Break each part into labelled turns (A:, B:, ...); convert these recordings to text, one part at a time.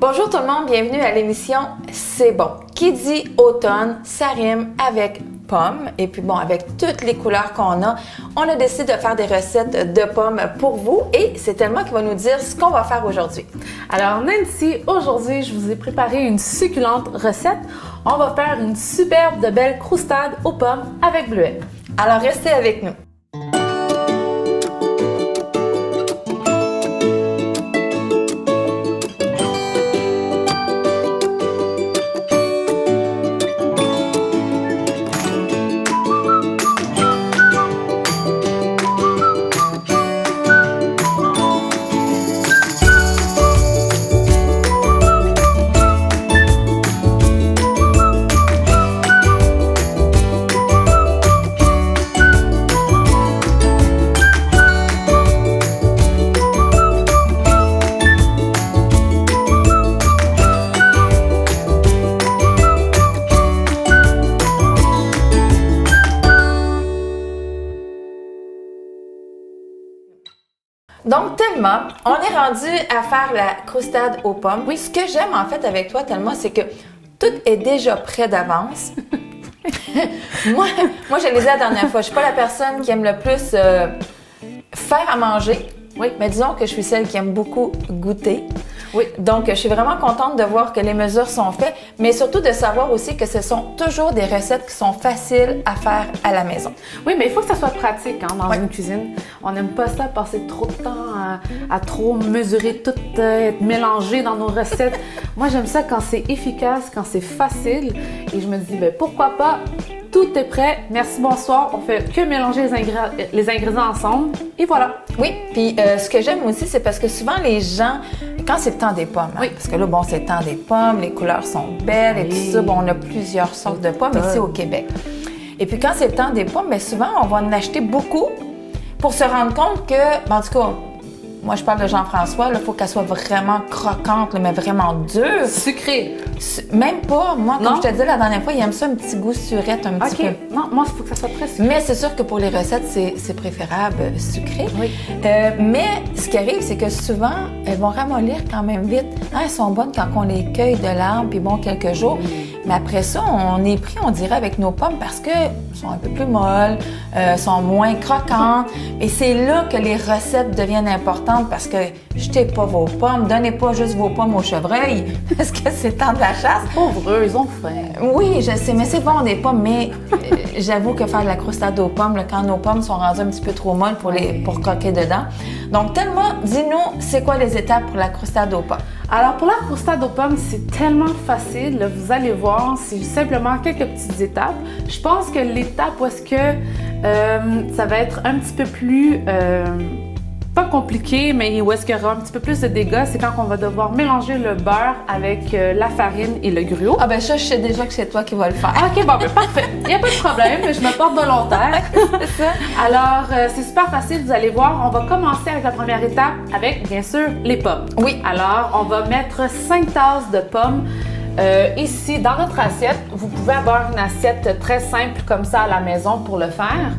A: Bonjour tout le monde, bienvenue à l'émission C'est bon. Qui dit automne, ça rime avec pommes. Et puis bon, avec toutes les couleurs qu'on a, on a décidé de faire des recettes de pommes pour vous. Et c'est Thelma qui va nous dire ce qu'on va faire aujourd'hui.
B: Alors Nancy, aujourd'hui, je vous ai préparé une succulente recette. On va faire une superbe de belle croustade aux pommes avec bleuets.
A: Alors restez avec nous. Donc, Thelma, on est rendu à faire la croustade aux pommes. Oui, ce que j'aime en fait avec toi, Thelma, c'est que tout est déjà prêt d'avance. moi, je l'ai dit la dernière fois, je suis pas la personne qui aime le plus faire à manger. Oui, mais disons que je suis celle qui aime beaucoup goûter. Oui. Donc, je suis vraiment contente de voir que les mesures sont faites, mais surtout de savoir aussi que ce sont toujours des recettes qui sont faciles à faire à la maison.
B: Oui, mais il faut que ça soit pratique dans une cuisine. On n'aime pas ça, passer trop de temps à trop mesurer tout, être mélangé dans nos recettes. Moi, j'aime ça quand c'est efficace, quand c'est facile. Et je me dis, ben, pourquoi pas? Tout est prêt. Merci, bonsoir. On fait que mélanger les ingrédients ensemble. Et voilà.
A: Oui, puis ce que j'aime aussi, c'est parce que souvent les gens, quand c'est le temps des pommes, oui. Parce que là, bon, c'est le temps des pommes, les couleurs sont belles et tout ça. Bon, on a plusieurs sortes de pommes ici au Québec. Et puis quand c'est le temps des pommes, bien souvent, on va en acheter beaucoup pour se rendre compte que, en tout cas, moi, je parle de Jean-François, il faut qu'elle soit vraiment croquante, mais vraiment dure.
B: Sucrée.
A: Même pas. Moi, comme je te disais la dernière fois, il aime ça un petit goût surette, un petit peu.
B: Non, moi, il faut que ça soit très sucré.
A: Mais c'est sûr que pour les recettes, c'est préférable sucré.
B: Oui.
A: Mais ce qui arrive, c'est que souvent, elles vont ramollir quand même vite. Ah, elles sont bonnes quand on les cueille de l'arbre, puis bon, quelques jours. Mais après ça, on est pris, on dirait, avec nos pommes parce qu'elles sont un peu plus molles, sont moins croquantes. Et c'est là que les recettes deviennent importantes parce que jetez pas vos pommes, donnez pas juste vos pommes aux chevreuils parce que c'est le temps de la chasse.
B: Pauvres, ils ont faim.
A: Oui, je sais, mais c'est bon des pommes, mais j'avoue que faire de la croustade aux pommes, là, quand nos pommes sont rendues un petit peu trop molles pour croquer dedans. Donc, Thelma, dis-nous, c'est quoi les étapes pour la croustade aux pommes?
B: Alors, pour la croustade aux pommes, c'est tellement facile. Là, vous allez voir, c'est simplement quelques petites étapes. Je pense que l'étape où est-ce que ça va être un petit peu plus... pas compliqué, mais où est-ce qu'il y aura un petit peu plus de dégâts, c'est quand on va devoir mélanger le beurre avec la farine et le gruau.
A: Ah ben ça, je sais déjà que c'est toi qui vas le faire.
B: OK, bon, ben parfait. Il n'y a pas de problème, je me porte volontaire.
A: C'est ça.
B: Alors, c'est super facile, vous allez voir. On va commencer avec la première étape, avec, bien sûr, les pommes.
A: Oui.
B: Alors, on va mettre 5 tasses de pommes. Ici, dans notre assiette, vous pouvez avoir une assiette très simple comme ça à la maison pour le faire.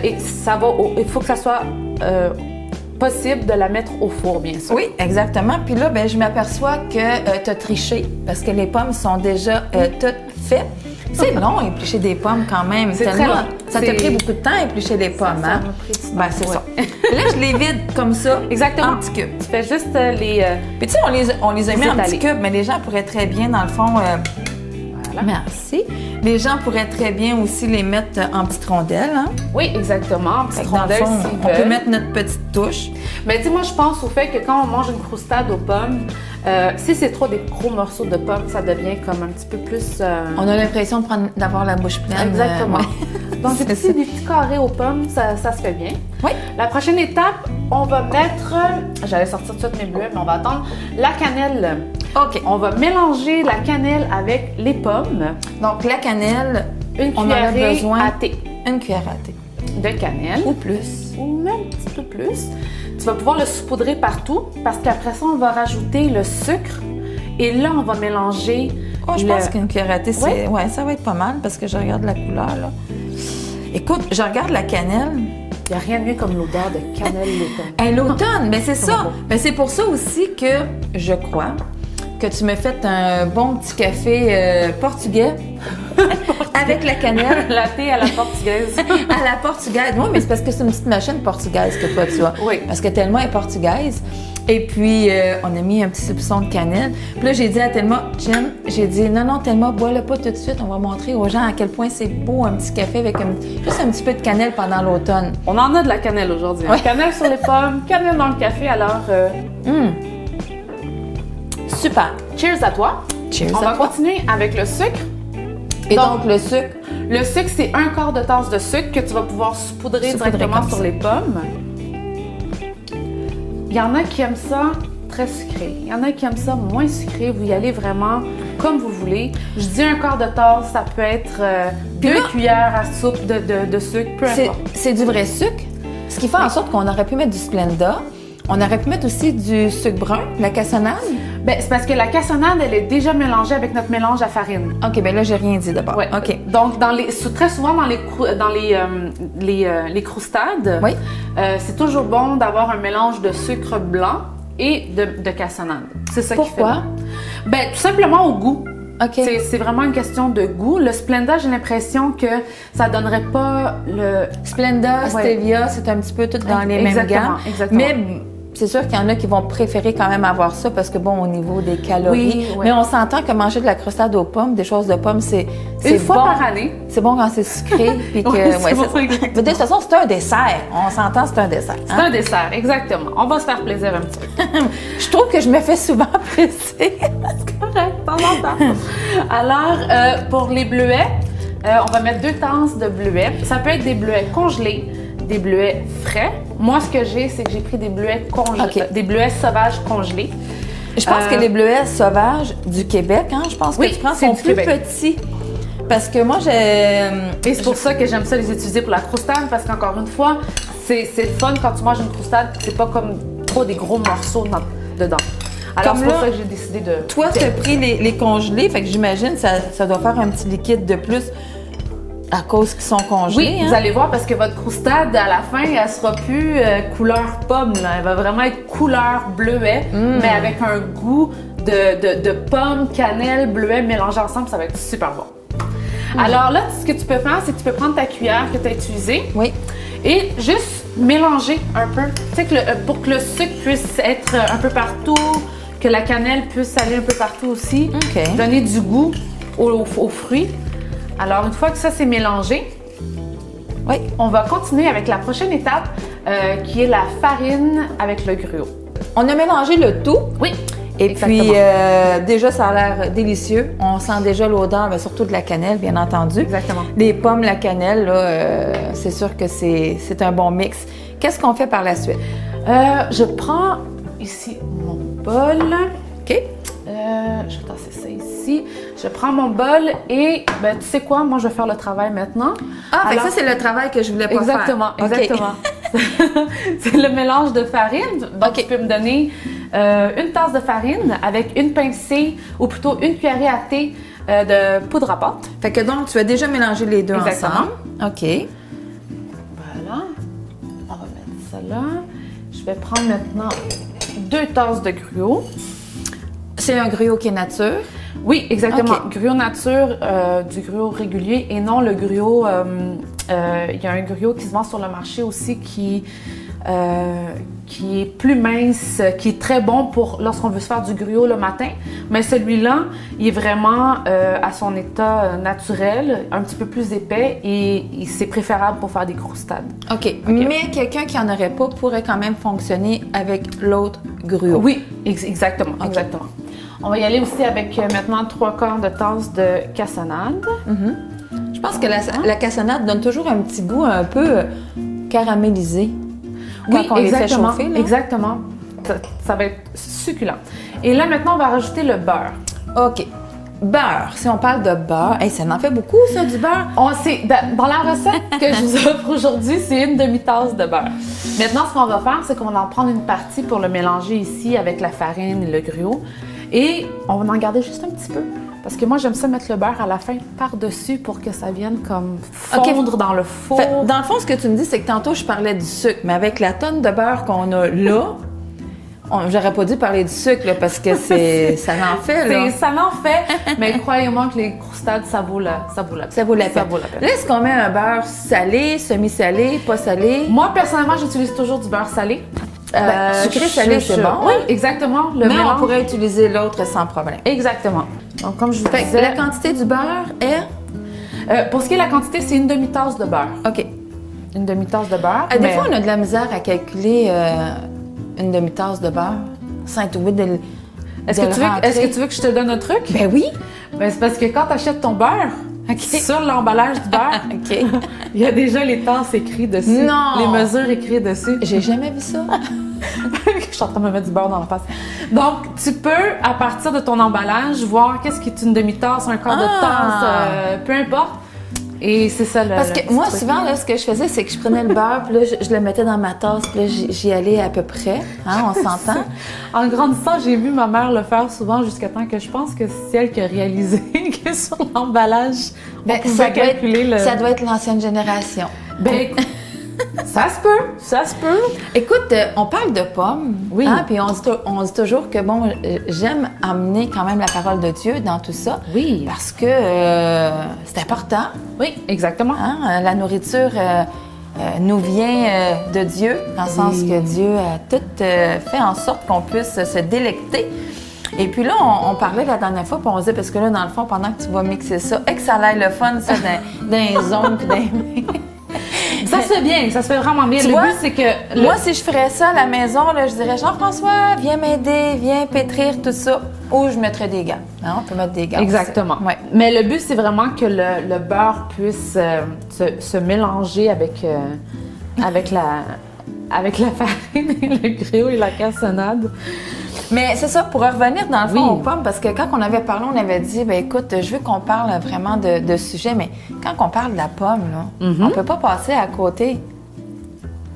B: Et ça va, il faut que ça soit... possible de la mettre au four, bien sûr.
A: Oui, exactement. Puis là, ben, je m'aperçois que tu as triché parce que les pommes sont déjà toutes faites. C'est long, éplucher des pommes quand même.
B: C'est très long.
A: Ça t'a pris beaucoup de temps, éplucher des pommes.
B: Ça m'a pris du temps.
A: Ben, c'est ça. Là, je les vide comme ça.
B: Exactement.
A: En petits cubes.
B: Tu fais juste les...
A: Puis tu sais, on les a mis en petits cubes, mais les gens pourraient très bien, dans le fond... Voilà. Merci. Les gens pourraient très bien aussi les mettre en petites rondelles. Hein?
B: Oui, exactement. En petites rondelles,
A: on peut mettre notre petite touche.
B: Mais tu sais, moi, je pense au fait que quand on mange une croustade aux pommes, si c'est trop des gros morceaux de pommes, ça devient comme un petit peu plus...
A: On a l'impression d'avoir la bouche pleine.
B: Exactement. Donc, des petits carrés aux pommes, ça se fait bien.
A: Oui.
B: La prochaine étape, on va mettre... J'allais sortir tout de suite mes bleuets, mais on va attendre. La cannelle.
A: OK.
B: On va mélanger la cannelle avec les pommes.
A: Donc, la cannelle,
B: une
A: on en a besoin
B: à thé.
A: Une cuillère à thé.
B: De cannelle.
A: Ou plus.
B: Ou même un petit peu plus. Tu vas pouvoir le saupoudrer partout parce qu'après ça, on va rajouter le sucre. Et là, on va mélanger...
A: Oh, je pense qu'une cuillère à thé, c'est... Ouais, ça va être pas mal parce que je regarde la couleur, là. Écoute, je regarde la cannelle.
B: Il n'y a rien de mieux comme l'odeur de cannelle l'automne.
A: L'automne, mais c'est ça. Mais c'est pour ça aussi que, je crois, que tu m'as fait un bon petit café portugais avec la cannelle.
B: Latte à la portugaise.
A: À la portugaise. Oui, mais c'est parce que c'est une petite machine portugaise que toi, tu as.
B: Oui.
A: Parce que Thelma est portugaise. Et puis, on a mis un petit soupçon de cannelle. Puis là, j'ai dit à Thelma, Jen, j'ai dit, non, Thelma, bois-le pas tout de suite. On va montrer aux gens à quel point c'est beau un petit café avec juste un petit peu de cannelle pendant l'automne.
B: On en a de la cannelle aujourd'hui.
A: Oui.
B: Cannelle sur les pommes, cannelle dans le café, alors...
A: Super.
B: Cheers à toi.
A: Cheers
B: On
A: à
B: va
A: toi.
B: continuer avec le sucre.
A: Et donc, le sucre.
B: Le sucre, c'est 1/4 de tasse de sucre que tu vas pouvoir saupoudrer directement
A: comme
B: sur
A: ça.
B: les pommes. Il y en a qui aiment ça très sucré. Il y en a qui aiment ça moins sucré. Vous y allez vraiment comme vous voulez. Je dis 1/4 de tasse, ça peut être 2
A: là-
B: cuillères à soupe de sucre, peu importe.
A: C'est du vrai sucre. Ce qui fait en sorte qu'on aurait pu mettre du Splenda. On aurait pu mettre aussi du sucre brun, la cassonade.
B: Ben, c'est parce que la cassonade, elle est déjà mélangée avec notre mélange à farine.
A: OK, ben là, j'ai rien dit d'abord.
B: Ouais.
A: OK.
B: Donc, très souvent dans les croustades,
A: Oui.
B: c'est toujours bon d'avoir un mélange de sucre blanc et de cassonade. C'est ça qui fait.
A: Pourquoi?
B: Ben, tout simplement au goût.
A: OK.
B: C'est vraiment une question de goût. Le Splenda, j'ai l'impression que ça donnerait pas le...
A: Splenda,
B: Ouais.
A: Stevia, c'est un petit peu tout dans les mêmes
B: Exactement,
A: gammes.
B: exactement.
A: Mais c'est sûr qu'il y en a qui vont préférer quand même avoir ça parce que, bon, au niveau des calories.
B: Oui, ouais.
A: Mais on s'entend que manger de la croustade aux pommes, des choses de pommes, c'est
B: Une fois
A: bon.
B: par année.
A: C'est bon quand c'est sucré. Puis que,
B: Ouais, c'est bon,
A: ça.
B: exactement.
A: Mais de toute façon, c'est un dessert. On s'entend, c'est un dessert.
B: C'est
A: hein?
B: un dessert, exactement. On va se faire plaisir un petit peu.
A: Je trouve que je me fais souvent presser.
B: Correct, de temps en temps. Alors, pour les bleuets, on va mettre 2 tasses de bleuets. Ça peut être des bleuets congelés, des bleuets frais. Moi, ce que j'ai, c'est que j'ai pris des bleuets congelés,
A: OK.
B: des bleuets sauvages congelés.
A: Je pense que les bleuets sauvages du Québec, hein, je pense
B: Oui,
A: que tu prends,
B: c'est
A: sont
B: du
A: plus
B: Québec.
A: petits. Parce que moi,
B: Et c'est pour ça que j'aime ça les utiliser pour la croustade, parce qu'encore une fois, c'est le fun quand tu manges une croustade, c'est pas comme trop des gros morceaux dedans. Alors,
A: Comme
B: c'est pour
A: là,
B: ça que j'ai décidé de...
A: toi, tu as pris les congelés, fait que j'imagine que ça doit faire un petit liquide de plus à cause qu'ils sont congelés.
B: Oui,
A: hein?
B: vous allez voir, parce que votre croustade, à la fin, elle sera plus couleur pomme, là. Elle va vraiment être couleur bleuet, mais avec un goût de pomme, cannelle, bleuet mélangés ensemble, ça va être super bon. Alors là, ce que tu peux faire, c'est que tu peux prendre ta cuillère que tu as utilisée
A: Oui.
B: et juste mélanger un peu. Tu sais, pour que le sucre puisse être un peu partout, que la cannelle puisse aller un peu partout aussi,
A: OK.
B: donner du goût aux fruits. Alors, une fois que ça c'est mélangé,
A: Oui.
B: on va continuer avec la prochaine étape qui est la farine avec le gruau.
A: On a mélangé le tout.
B: Oui.
A: Et
B: Exactement.
A: puis, déjà, ça a l'air délicieux. On sent déjà l'odeur, mais surtout de la cannelle, bien entendu.
B: Exactement.
A: Les pommes, la cannelle, là, c'est sûr que c'est un bon mix. Qu'est-ce qu'on fait par la suite?
B: Je prends ici mon bol.
A: OK?
B: Je vais tasser ça ici. Je prends mon bol et, ben, tu sais quoi, moi je vais faire le travail maintenant.
A: Ah, fait que
B: Alors-
A: ça, c'est le travail que je voulais pas
B: Exactement,
A: faire. OK.
B: exactement. C'est le mélange de farine. Donc,
A: OK.
B: tu peux me donner une tasse de farine avec une pincée, ou plutôt une cuillerée à thé de poudre à pâte.
A: Fait que donc, tu as déjà mélangé les deux
B: Exactement.
A: ensemble. OK.
B: Voilà. On va mettre ça là. Je vais prendre maintenant 2 tasses de gruau.
A: C'est un gruau qui est nature.
B: Oui, exactement.
A: OK.
B: Gruau nature, du gruau régulier et non le gruau. Il y a un gruau qui se vend sur le marché aussi qui est plus mince, qui est très bon pour lorsqu'on veut se faire du gruau le matin. Mais celui-là, il est vraiment à son état naturel, un petit peu plus épais et c'est préférable pour faire des croustades.
A: OK. Mais quelqu'un qui n'en aurait pas pourrait quand même fonctionner avec l'autre gruau.
B: Oui, exactement,
A: OK.
B: exactement. On va y aller aussi avec maintenant 3/4 de tasse de cassonade.
A: Je pense que la cassonade donne toujours un petit goût un peu caramélisé. Quand on les fait
B: exactement,
A: chauffer, là.
B: exactement. Ça va être succulent. Et là, maintenant, on va rajouter le beurre.
A: OK. Beurre. Si on parle de beurre, hey, ça en fait beaucoup, ça, du beurre.
B: Dans la recette que je vous offre aujourd'hui, c'est une demi-tasse de beurre. Maintenant, ce qu'on va faire, c'est qu'on va en prendre une partie pour le mélanger ici avec la farine et le gruau. Et on va en garder juste un petit peu. Parce que moi, j'aime ça mettre le beurre à la fin par-dessus pour que ça vienne comme fondre dans le four.
A: Fait, dans le fond, ce que tu me dis, c'est que tantôt, je parlais du sucre, mais avec la tonne de beurre qu'on a là, J'aurais pas dû parler du sucre, là, parce que ça en fait, là.
B: Ça en fait, mais croyez-moi que les croustades, ça vaut la peine.
A: Ça vaut la peine. Là, est-ce qu'on met un beurre salé, semi-salé, pas salé?
B: Moi, personnellement, j'utilise toujours du beurre salé.
A: Sucré-salé, c'est bon.
B: Oui, exactement.
A: Mais on pourrait utiliser l'autre sans problème.
B: Exactement. Donc, comme je vous disais...
A: La quantité du beurre est?
B: Pour ce qui est de la quantité, c'est une demi-tasse de beurre.
A: OK.
B: Une demi-tasse de beurre.
A: Des fois, on a de la misère à calculer une demi-tasse de beurre sans être obligé de
B: Est-ce que tu veux que je te donne un truc?
A: Ben oui.
B: Ben, c'est parce que quand tu achètes ton beurre, sur l'emballage du beurre, il y a déjà les tasses écrites dessus.
A: Non!
B: Les mesures écrites dessus.
A: J'ai jamais vu ça.
B: Je suis en train de me mettre du beurre dans la face. Donc, tu peux, à partir de ton emballage, voir qu'est-ce qui est une demi-tasse, un quart de tasse, peu importe. Et c'est ça,
A: Parce que moi, souvent, là, ce que je faisais, c'est que je prenais le beurre, puis là, je le mettais dans ma tasse, puis là, j'y allais à peu près. Hein, on s'entend?
B: En grandissant, j'ai vu ma mère le faire souvent jusqu'à temps que je pense que c'est elle qui a réalisé que sur l'emballage, on pouvait calculer
A: ça doit être l'ancienne génération.
B: Ben, ça se peut.
A: Écoute, on parle de pommes,
B: oui.
A: Hein, puis on dit toujours que, bon, j'aime amener quand même la parole de Dieu dans tout ça.
B: Oui.
A: Parce que c'est important.
B: Oui, exactement.
A: Hein, la nourriture nous vient de Dieu, dans le sens que Dieu a tout fait en sorte qu'on puisse se délecter. Et puis là, on parlait la dernière fois, puis on disait, parce que là, dans le fond, pendant que tu vas mixer ça, que ça a l'air le fun, ça, dans les ongles puis dans les mains.
B: Ça se fait bien, ça se fait vraiment bien.
A: Tu
B: le
A: vois,
B: but, c'est que...
A: Moi, si je ferais ça à la maison, là, je dirais, Jean-François, viens m'aider, viens pétrir tout ça. Ou je mettrais des gants. Hein, on peut mettre des gants.
B: Exactement.
A: Ouais.
B: Mais le but, c'est vraiment que le beurre puisse se mélanger avec la farine, et le griot et la cassonade.
A: Mais c'est ça, pour revenir dans le fond aux pommes, parce que quand on avait parlé, on avait dit, ben écoute, je veux qu'on parle vraiment de sujet, mais quand on parle de la pomme, là, on peut pas passer à côté.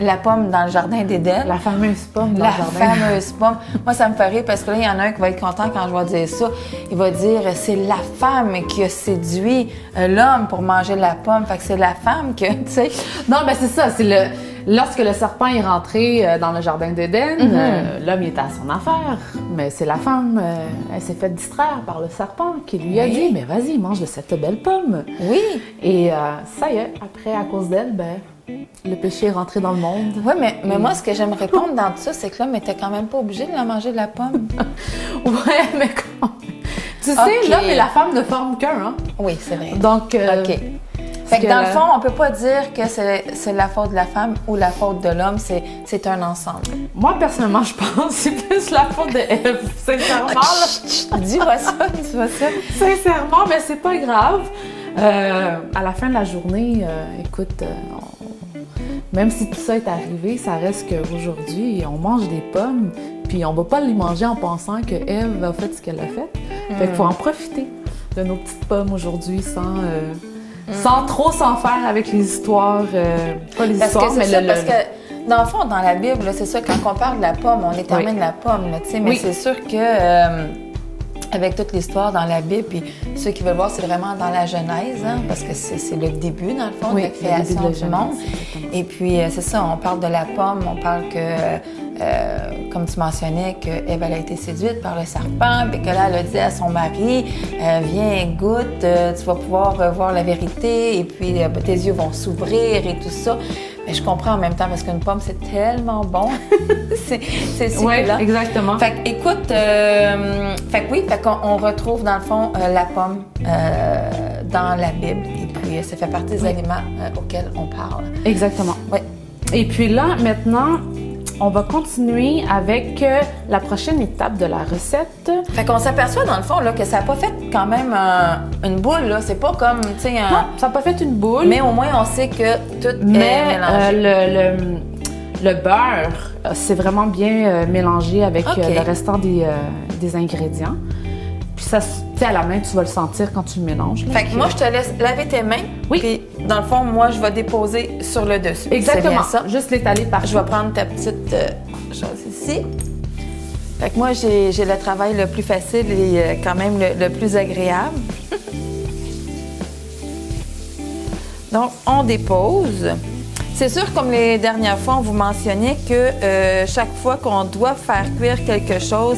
A: La pomme dans le jardin d'Éden.
B: La fameuse pomme dans
A: le
B: jardin.
A: La fameuse pomme. Moi, ça me fait rire parce que là, il y en a un qui va être content quand je vais dire ça. Il va dire, c'est la femme qui a séduit l'homme pour manger la pomme. Fait que c'est la femme que, tu sais...
B: Non, ben c'est ça, lorsque le serpent est rentré dans le jardin d'Éden, l'homme il était à son affaire, mais c'est la femme, elle s'est fait distraire par le serpent qui lui a dit « Mais vas-y, mange de cette belle pomme! »
A: Oui!
B: Et ça y est, après, à cause d'elle, ben, le péché est rentré dans le monde.
A: Oui, mais moi, ce que j'aime répondre dans tout ça, c'est que l'homme était quand même pas obligé de la manger de la pomme.
B: Ouais, mais comment? Tu sais, l'homme et la femme ne forment qu'un, hein?
A: Oui, c'est vrai.
B: Donc,
A: OK. Fait que dans le fond, on peut pas dire que c'est la faute de la femme ou la faute de l'homme, c'est un ensemble.
B: Moi, personnellement, je pense que c'est plus la faute de Ève, sincèrement.
A: Dis-moi ça, dis-moi ça.
B: Sincèrement, mais c'est pas grave. À la fin de la journée, écoute, même si tout ça est arrivé, ça reste qu'aujourd'hui, on mange des pommes, puis on va pas les manger en pensant que Ève a fait ce qu'elle a fait. Fait qu'il faut en profiter de nos petites pommes aujourd'hui sans trop s'en faire avec les histoires, pas les histoires,
A: mais parce que dans le fond, dans la Bible, là, c'est ça, quand on parle de la pomme, on détermine la pomme, tu sais, mais c'est sûr que avec toute l'histoire dans la Bible, puis ceux qui veulent voir, c'est vraiment dans la Genèse, hein, parce que c'est le début, dans le fond, de la création du monde. Et puis, c'est ça, on parle de la pomme, on parle que, comme tu mentionnais, qu'Ève a été séduite par le serpent, puis que là, elle a dit à son mari, viens, goûte, tu vas pouvoir voir la vérité, et puis tes yeux vont s'ouvrir et tout ça. Mais je comprends en même temps, parce qu'une pomme, c'est tellement bon. c'est succulent.
B: Oui, exactement.
A: Fait que, écoute, fait qu'on retrouve dans le fond la pomme dans la Bible. Et puis, ça fait partie des aliments auxquels on parle.
B: Exactement.
A: Oui.
B: Et puis là, maintenant, on va continuer avec la prochaine étape de la recette.
A: Fait qu'on s'aperçoit, dans le fond, là, que ça n'a pas fait quand même une boule, là. C'est pas comme, tu sais...
B: Non, ça n'a pas fait une boule.
A: Mais au moins, on sait que tout est mélangé.
B: Le beurre, c'est vraiment bien mélangé avec le restant des ingrédients. Puis ça, tu sais, à la main, tu vas le sentir quand tu le mélanges. Là,
A: fait que moi, je te laisse laver tes mains.
B: Oui.
A: Puis, dans le fond, moi, je vais déposer sur le dessus.
B: Exactement.
A: C'est bien ça.
B: Juste l'étaler partout.
A: Je vais prendre ta petite chose ici. Fait que moi, j'ai le travail le plus facile et quand même le plus agréable. Donc, on dépose. C'est sûr, comme les dernières fois, on vous mentionnait que chaque fois qu'on doit faire cuire quelque chose,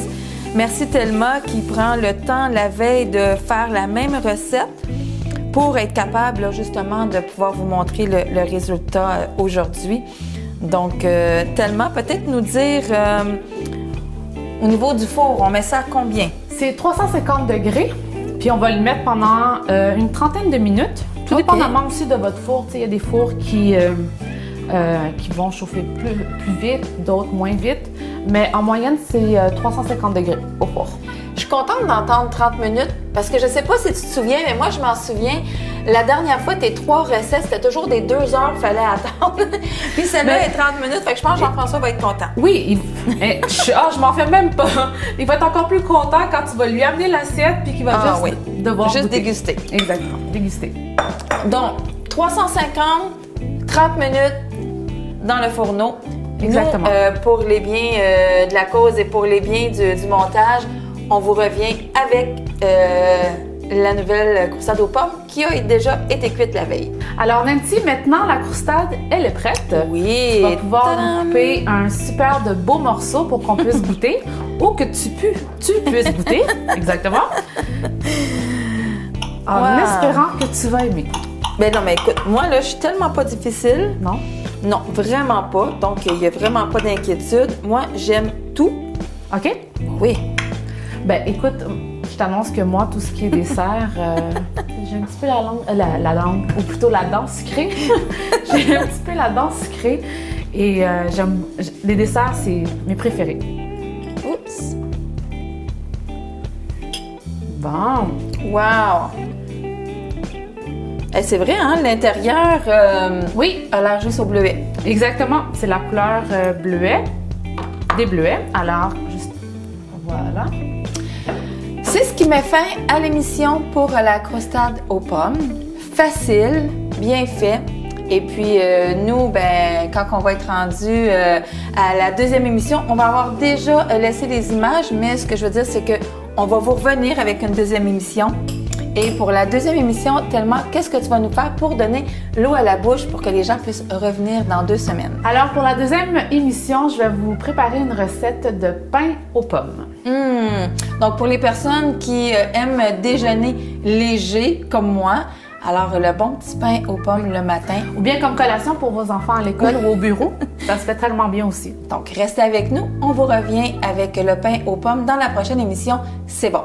A: merci Thelma qui prend le temps la veille de faire la même recette pour être capable là, justement de pouvoir vous montrer le résultat aujourd'hui. Donc, Thelma, peut-être nous dire au niveau du four, on met ça à combien?
B: C'est 350 degrés, puis on va le mettre pendant une trentaine de minutes. Tout dépendamment aussi de votre four. Il y a des fours qui vont chauffer plus vite, d'autres moins vite. Mais en moyenne, c'est 350 degrés au four.
A: Je suis contente d'entendre 30 minutes parce que je sais pas si tu te souviens, mais moi, je m'en souviens. La dernière fois, tes 3 recettes, c'était toujours des 2 heures qu'il fallait attendre. Puis celle-là est 30 minutes. Fait que je pense que Jean-François va être content.
B: Oui, je m'en fais même pas. Il va être encore plus content quand tu vas lui amener l'assiette puis qu'il va devoir
A: juste
B: goûter.
A: déguster.
B: Exactement, déguster.
A: Donc, 350, 30 minutes dans le fourneau.
B: Exactement.
A: Nous, pour les biens de la cause et pour les biens du montage, on vous revient avec la nouvelle croustade aux pommes qui a déjà été cuite la veille.
B: Alors Nancy, maintenant la croustade, elle est prête.
A: Oui.
B: Tu vas pouvoir couper un super de beau morceau pour qu'on puisse goûter ou que tu puisses goûter. Exactement. En espérant que tu vas aimer.
A: Ben non, mais écoute, moi là, je suis tellement pas difficile.
B: Non?
A: Non, vraiment pas. Donc, il n'y a vraiment pas d'inquiétude. Moi, j'aime tout.
B: OK?
A: Oui.
B: Ben écoute, je t'annonce que moi, tout ce qui est dessert, j'ai un petit peu la langue, ou plutôt la dent sucrée. J'ai un petit peu la dent sucrée et les desserts, c'est mes préférés.
A: Oups.
B: Bon.
A: Wow. C'est vrai, hein? L'intérieur,
B: Oui,
A: a l'air juste au bleuet.
B: exactement. C'est la couleur bleuet, des bleuets. Alors, juste voilà.
A: C'est ce qui met fin à l'émission pour la croustade aux pommes. Facile, bien fait. Et puis, nous, ben, quand on va être rendu à la deuxième émission, on va avoir déjà laissé les images, mais ce que je veux dire, c'est qu'on va vous revenir avec une deuxième émission. Et pour la deuxième émission, Thelma, qu'est-ce que tu vas nous faire pour donner l'eau à la bouche pour que les gens puissent revenir dans 2 semaines?
B: Alors, pour la deuxième émission, je vais vous préparer une recette de pain aux pommes.
A: Donc, pour les personnes qui aiment déjeuner léger, comme moi, alors le bon petit pain aux pommes le matin.
B: Ou bien comme collation pour vos enfants à l'école ou au bureau. Ça se fait tellement bien aussi.
A: Donc, restez avec nous. On vous revient avec le pain aux pommes dans la prochaine émission. C'est bon.